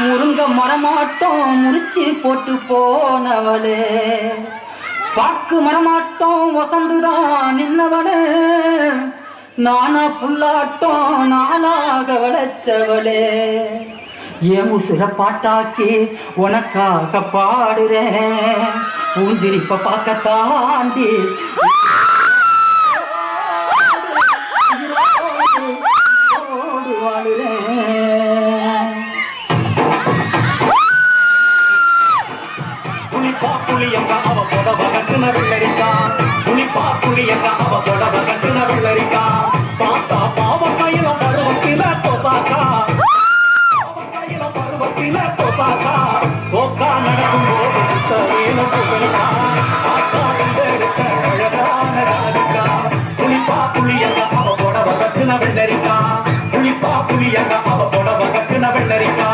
முருங்க மரமாட்டோம் முறிச்சு போட்டு போனவளே, பாக்கு மரமாட்டோம் வசந்துதான் நின்னவளே, நானா புல்லாட்டம் நானாக வளச்சவளே, ஏன் உசுர பாட்டாக்கி உனக்காக பாடுறேன், பூஞ்சிரிப்ப பார்க்க தாண்டி புளியங்க அவ புடவ கட்டுன வெள்ளரிக்கா, புளிப்பா புளியங்க அவ புடவ கட்டுன வெள்ளரிக்கா, பார்த்தா பாவக்காயில பருவத்தில பொசாக்கா, பாவக்காயில பருவத்தில பொசாக்கா, சோக்கா நடக்கும் போது சுத்த வேணும் புகழ்க்கா, ஆக்கா வெள்ளரிக்க அழகான ராதிக்கா, புளிப்பா புளியங்க அவ புடவ கட்டுன வெள்ளரிக்கா, புளிப்பா புளியங்க அவ புடவ கட்டுன வெள்ளரிக்கா.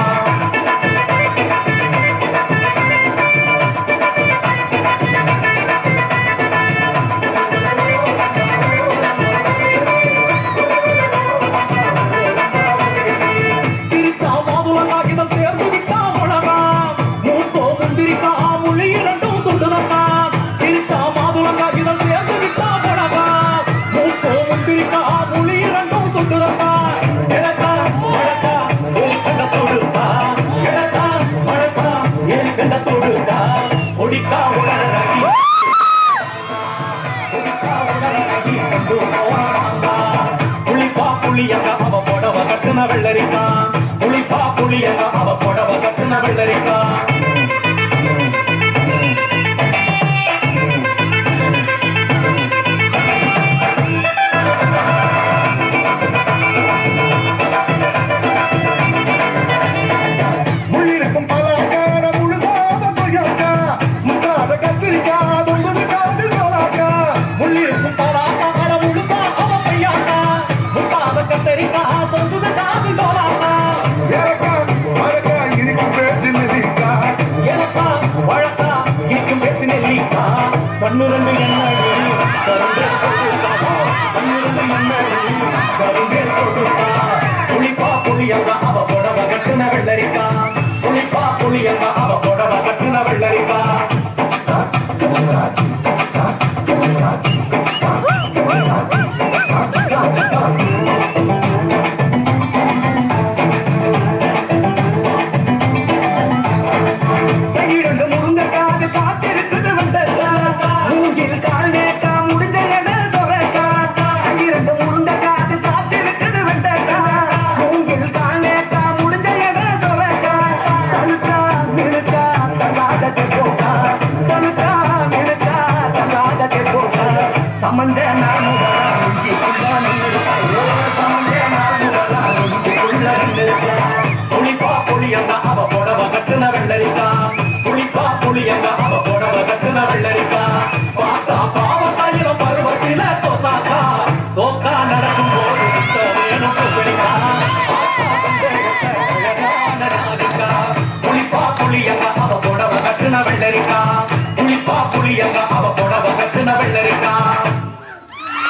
புளியங்க அவ புடவ கட்டுன வெள்ளரிக்கா, புளிப்பா புளியங்க அவ புடவ கட்டுன வெள்ளரிக்கா. முள்ளிருக்கும் பலகார முழுகாத கொய்யாக்கா, முட்டாத கத்திரிக்கா தொங்குது காதில் சோலாக்கா, முள்ளிருக்கும் பலகார முழுகாத கொய்யாக்கா, முட்டாத கத்திரிக்கா தொங்குது காதில் சோலாக்கா, எனக்கா வழக்கா இருக்கும் பேச்சு நெல்லிக்கா, எனக்கா வழக்கா இருக்கும் பேச்சு நெல்லிக்கா, கண்ணுரண்டு எண்ணடி கரும்பே கொடுக்கா, கண்ணுரண்டு எண்ணடி கரும்பே கொடுக்கா, புளிப்பா புளியங்க அவ புடவ கட்டுன வெள்ளரிக்கா, புளிப்பா புளியங்க அவ புடவ கட்டுன வெள்ளரிக்கா. இரண்டு முருங்கக்காது காய்ச்சிருக்குது வந்தக்கா, மூங்கில் கால் நேக்கா முடிஞ்ச என சொரக்கா, இரண்டு முருங்கக்காது காய்ச்சிருக்குது வந்தக்கா, மூங்கில் கால் நேக்கா முடிஞ்ச என சொரக்கா, தழுக்கா மிழுக்கா தங்காதத்தை போக்கா, தழுக்கா மிழுக்கா தங்காதத்தை போக்கா, சமஞ்ச நானுடா நெஞ்சிக்குள்ள நின்னுடுக்கா, சமஞ்ச நானுடா நெஞ்சிக்குள்ள நின்னுடுக்கா, புளிப்பா புளியங்க அவ புடவ கட்டுன வெள்ளரிக்கா, புளிப்பா புளியங்க அவ புடவ கட்டுன வெள்ளரிக்கா, பார்த்தா பாவக்காயில பருவத்தில பொசாக்கா, சோக்கா நடக்கும் போது சுத்த வேணும் புகழ்க்கா, அழகான ராதிக்கா, புளிப்பா புளியங்க அவ புடவ கட்டுன வெள்ளரிக்கா, புளிப்பா புளியங்க அவ புடவ கட்டுன வெள்ளரிக்கா.